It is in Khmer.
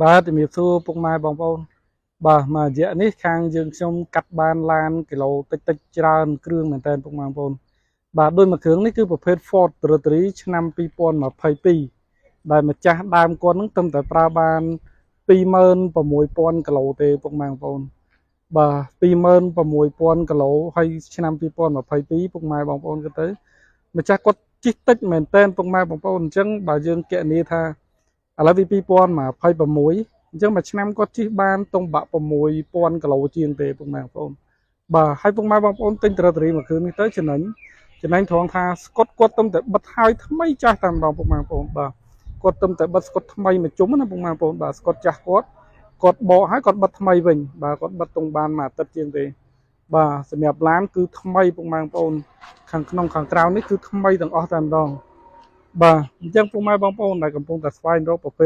បាទជំរាបសួរពុកម៉ែបងប្អូនបាទមករយៈនេះខាងយើងខ្ញុំកាត់បានឡានគីឡូតិចច្រើនគ្រឿងមែនតើពុកម៉ែបងប្អូនបាទដោយមួយគ្រឿងនេះគឺប្រភេទ Ford Territory ឆ្នាំ2022ដែលម្ចាស់ដើមគាត់នឹងត្រឹមតែប្រើបាន26000គីឡូទេពុកម៉ែបងប្អូនបាទ26000គីឡូហើយឆ្នាំ2022ពុកម៉ែបងប្អូនគិតទៅម្ចាស់គាត់ជិះតិចមែនតើពុកម៉ែបងប្អូនអញ្ចឹងបើយើងគណនាថាឥឡូវវា2026អញ្ចឹងមួយឆ្នាំគាត់ជិះបានតុងបាក់6000គីឡូជាងទេពុកម៉ែបងប្អូនបាទហើយពុកម៉ែបងប្អូនទិញត្រើតរីមួយគ្រឿងនេះទៅចំណេញត្រង់ថាស្កុតគាត់ទំតែបិទហើយថ្មីចាស់តែម្ដងពុកម៉ែបងប្អូនបាទគាត់ទំតែបិទស្កុតថ្មីមួយជុំណាពុកម៉ែបងប្អូនបាទស្កុតចាស់គាត់បកហើយគាត់បិទថ្មីវិញបាទគាត់បិទតុងបានមួយអាទិត្យជាងទេបាទសម្រាប់ឡានគឺថ្មីពុកម៉ែបងប្អូនខាងក្នុងខាងក្រៅនេះគឺថ្មីទាំងអស់តែម្ដងបាទអញ្ចឹងពុកម៉ែបងប្អូនដែលកំពុងតែស្វែងរកប្រភេទ